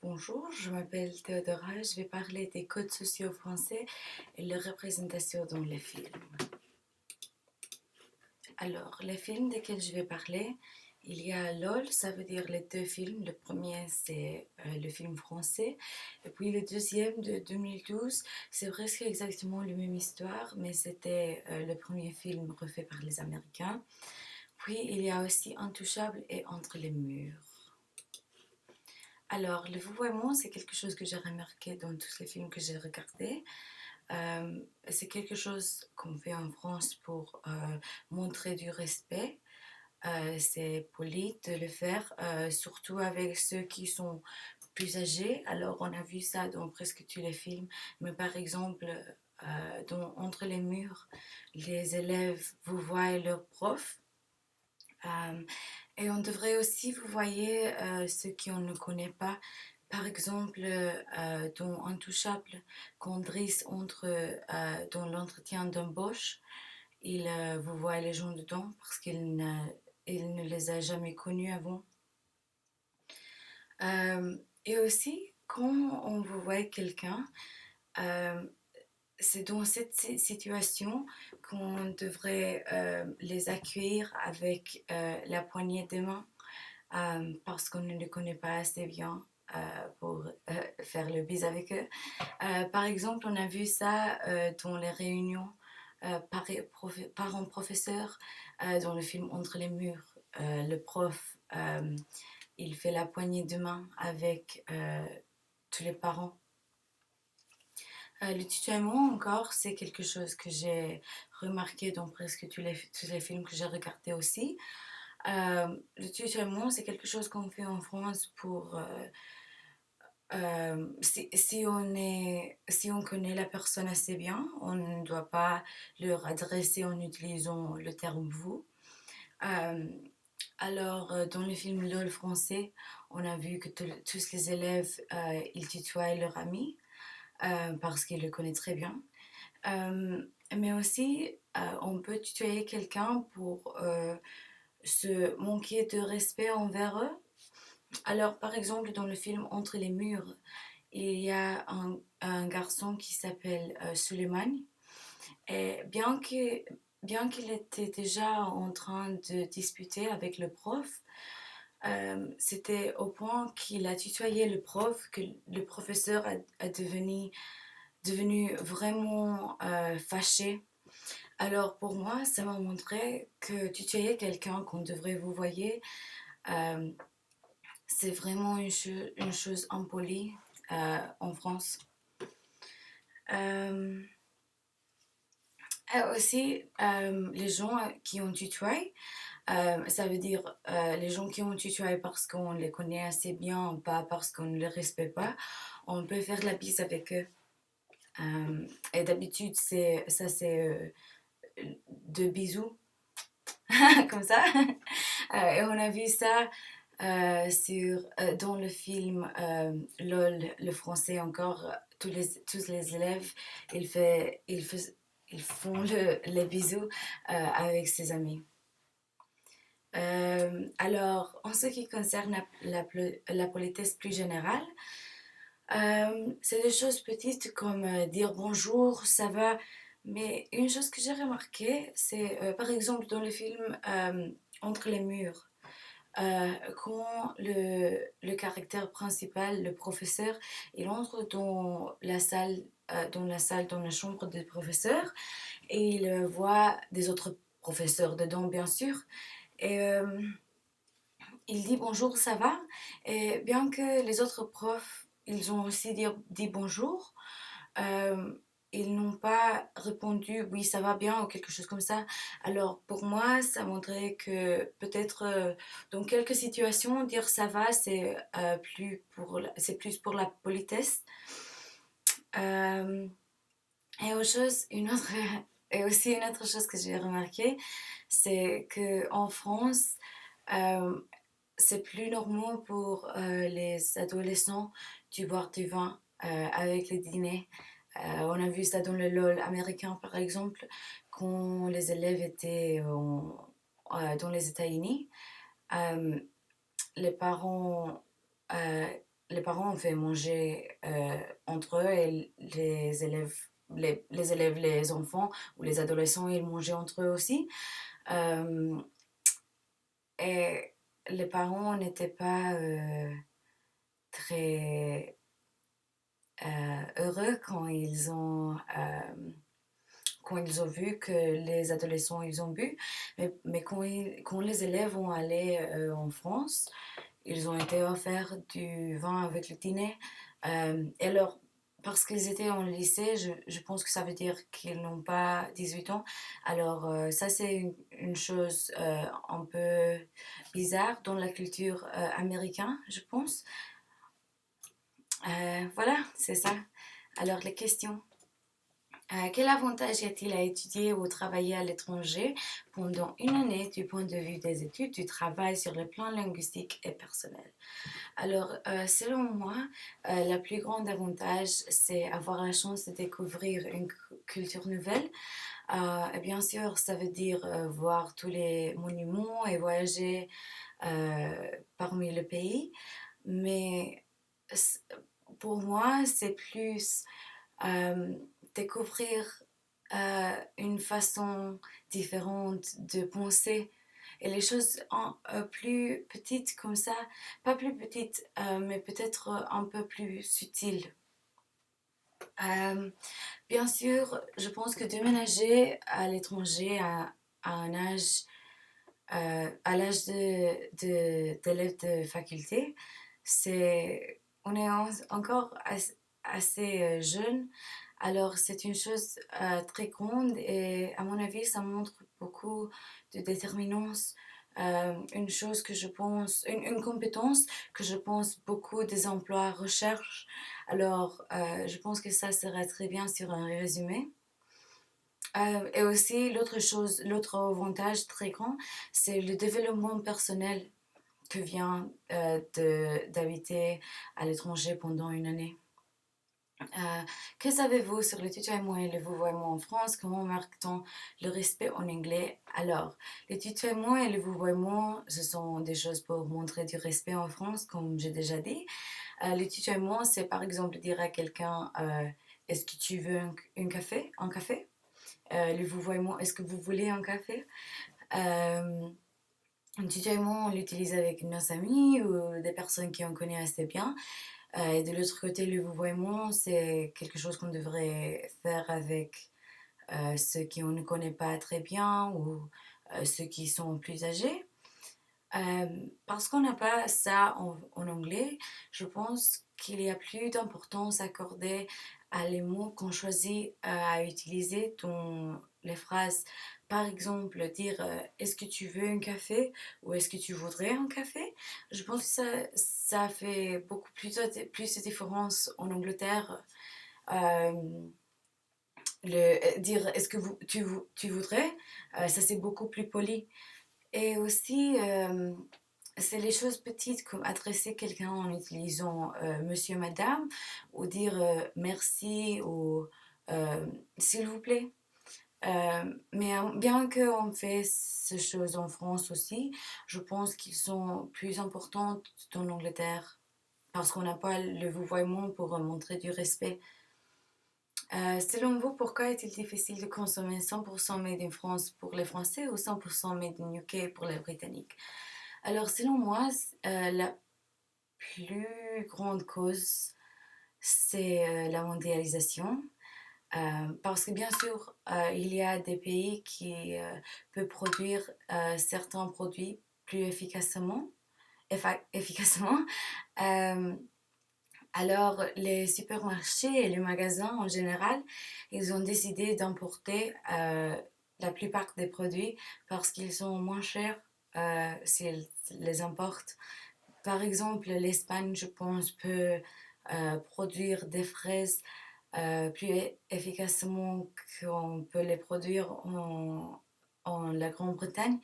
Bonjour, je m'appelle Théodora, je vais parler des codes sociaux français et leur représentation dans les films. Alors, les films desquels je vais parler, il y a LOL, ça veut dire les deux films. Le premier, c'est le film français. Et puis le deuxième de 2012, c'est presque exactement la même histoire, mais c'était le premier film refait par les Américains. Puis il y a aussi Intouchable et Entre les murs. Alors, le vouvoiement, c'est quelque chose que j'ai remarqué dans tous les films que j'ai regardés. C'est quelque chose qu'on fait en France pour montrer du respect. C'est poli de le faire, surtout avec ceux qui sont plus âgés. Alors, on a vu ça dans presque tous les films. Mais par exemple, dans Entre les murs, les élèves vous voient leur prof. Euh, et on devrait aussi, vous voyez, ceux qui on ne connaît pas, par exemple, dans Intouchable, quand Driss entre dans l'entretien d'embauche, il vous voit les gens dedans parce il ne les a jamais connus avant. Et aussi, quand on vous voit quelqu'un, euh, c'est dans cette situation qu'on devrait les accueillir avec la poignée de main parce qu'on ne les connaît pas assez bien pour faire le bise avec eux. Par exemple, on a vu ça dans les réunions parents-professeurs dans le film Entre les murs. Le prof, il fait la poignée de main avec tous les parents. Le tutoiement encore, c'est quelque chose que j'ai remarqué dans presque tous les films que j'ai regardés aussi. Le tutoiement, c'est quelque chose qu'on fait en France pour si on connaît la personne assez bien, on ne doit pas leur adresser en utilisant le terme vous. Euh, dans le film LOL français, on a vu que tous les élèves, ils tutoient leur ami parce qu'ils le connaissent très bien. Mais aussi, on peut tutoyer quelqu'un pour se manquer de respect envers eux. Alors, par exemple, dans le film Entre les murs, il y a un garçon qui s'appelle Suleiman. Et bien qu'il était déjà en train de disputer avec le prof, c'était au point qu'il a tutoyé le prof que le professeur a devenu vraiment fâché. Alors pour moi, ça m'a montré que tutoyer quelqu'un qu'on devrait vous voyez, euh, c'est vraiment une chose impolie en France. Euh, aussi, les gens qui ont tutoyé, ça veut dire les gens qui ont tutoyé parce qu'on les connaît assez bien, pas parce qu'on ne les respecte pas, on peut faire la bise avec eux. Et d'habitude, c'est deux bisous, comme ça. Et on a vu ça dans le film LOL, le français encore, tous les élèves, ils, fait, ils, fais- ils font les bisous avec ses amis. En ce qui concerne la politesse plus générale, c'est des choses petites comme dire bonjour, ça va. Mais une chose que j'ai remarqué, c'est par exemple dans le film Entre les murs, quand le caractère principal, le professeur, il entre dans la chambre des professeurs et il voit des autres professeurs dedans, bien sûr. Et il dit bonjour, ça va? Et bien que les autres profs, ils ont aussi dit bonjour, euh, ils n'ont pas répondu oui, ça va bien ou quelque chose comme ça. Alors pour moi, ça montrait que peut-être dans quelques situations, dire ça va, c'est plus pour la politesse. Euh, et aussi une autre chose que j'ai remarqué, c'est que en France, euh, c'est plus normal pour les adolescents de boire du vin avec les dîners. On a vu ça dans le LOL américain, par exemple, quand les élèves étaient dans les États-Unis. Euh, les parents les parents ont fait manger entre eux et les élèves, les enfants ou les adolescents, ils mangeaient entre eux aussi. Euh, et les parents n'étaient pas très heureux quand ils ont vu que les adolescents ils ont bu, mais quand les élèves ont allé en France, ils ont été offerts du vin avec le dîner. Et alors, parce qu'ils étaient en lycée, je pense que ça veut dire qu'ils n'ont pas 18 ans. Alors, ça, c'est une chose un peu bizarre dans la culture américaine, je pense. Voilà, c'est ça. Alors, les questions. Quel avantage y a-t-il à étudier ou travailler à l'étranger pendant une année du point de vue des études, du travail sur le plan linguistique et personnel? Alors, selon moi, le plus grand avantage, c'est avoir la chance de découvrir une culture nouvelle. Et bien sûr, ça veut dire voir tous les monuments et voyager parmi le pays. Mais pour moi, c'est plus euh, découvrir une façon différente de penser et les choses plus petites comme ça, pas plus petites, mais peut-être un peu plus subtiles. Euh, Bien sûr, je pense que déménager à l'étranger à un âge, à l'âge d'élève de faculté, on est encore assez jeune, alors c'est une chose très grande et à mon avis, ça montre beaucoup de déterminance. Une chose que je pense, une compétence que je pense beaucoup des emplois recherchent. Alors, je pense que ça serait très bien sur un résumé. Et aussi, l'autre avantage très grand, c'est le développement personnel que vient d'habiter à l'étranger pendant une année. Que savez-vous sur le tutoiement et le vouvoiement en France? Comment marque-t-on le respect en anglais? Alors, le tutoiement et le vouvoiement, ce sont des choses pour montrer du respect en France, comme j'ai déjà dit. Le tutoiement, c'est par exemple dire à quelqu'un est-ce que tu veux un café? Le vouvoiement, est-ce que vous voulez un café? Euh, le tutoiement, on l'utilise avec nos amis ou des personnes qui on connaît assez bien. Et de l'autre côté, le vouvoiement, c'est quelque chose qu'on devrait faire avec ceux qui on ne connaît pas très bien ou ceux qui sont plus âgés. Euh, Parce qu'on n'a pas ça en anglais, je pense qu'il y a plus d'importance accordée à les mots qu'on choisit à utiliser dans les phrases. Par exemple, dire est-ce que tu veux un café ou est-ce que tu voudrais un café? Je pense que ça fait beaucoup plus de différence en Angleterre. Euh, dire est-ce que tu voudrais, ça c'est beaucoup plus poli. Et aussi, c'est les choses petites comme adresser quelqu'un en utilisant monsieur, madame, ou dire merci ou euh, s'il vous plaît. Mais bien qu'on fait ces choses en France aussi, je pense qu'ils sont plus importantes dans l'Angleterre parce qu'on n'a pas le vouvoiement pour montrer du respect. Selon vous, pourquoi est-il difficile de consommer 100% made in France pour les Français ou 100% made in UK pour les Britanniques? Alors, selon moi, la plus grande cause, c'est la mondialisation. Parce que bien sûr, il y a des pays qui peuvent produire certains produits plus efficacement. Euh, alors, les supermarchés et les magasins en général, ils ont décidé d'importer la plupart des produits parce qu'ils sont moins chers s'ils les importent. Par exemple, l'Espagne, je pense, peut produire des fraises plus efficacement qu'on peut les produire en la Grande-Bretagne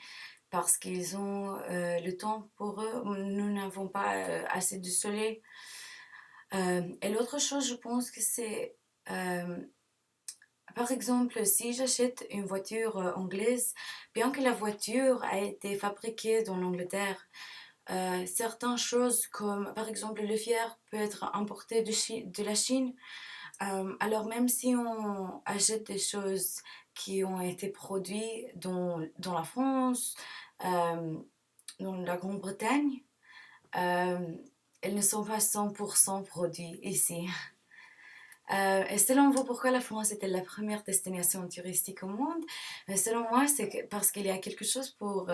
parce qu'ils ont le temps pour eux. Nous n'avons pas assez de soleil. Et l'autre chose, je pense que c'est, euh, par exemple, si j'achète une voiture anglaise, bien que la voiture a été fabriquée dans l'Angleterre, certaines choses comme par exemple le fier peut être importé de la Chine. Alors même si on achète des choses qui ont été produites dans la France, euh, dans la Grande-Bretagne, euh, elles ne sont pas 100% produites ici. Et selon vous, pourquoi la France était la première destination touristique au monde? Selon moi, parce qu'il y a quelque chose pour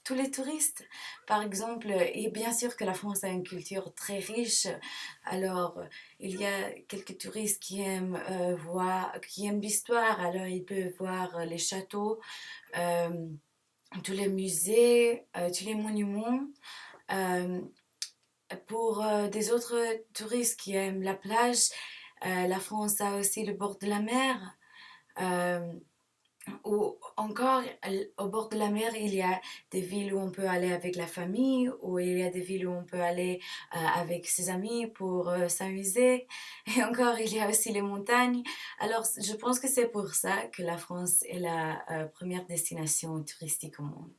tous les touristes. Par exemple, et bien sûr que la France a une culture très riche, alors il y a quelques touristes qui aiment qui aiment l'histoire, alors ils peuvent voir les châteaux, euh, tous les musées, tous les monuments. Euh, pour des autres touristes qui aiment la plage, la France a aussi le bord de la mer. Euh, ou encore, au bord de la mer, il y a des villes où on peut aller avec la famille, ou il y a des villes où on peut aller avec ses amis pour s'amuser. Et encore, il y a aussi les montagnes. Alors, je pense que c'est pour ça que la France est la première destination touristique au monde.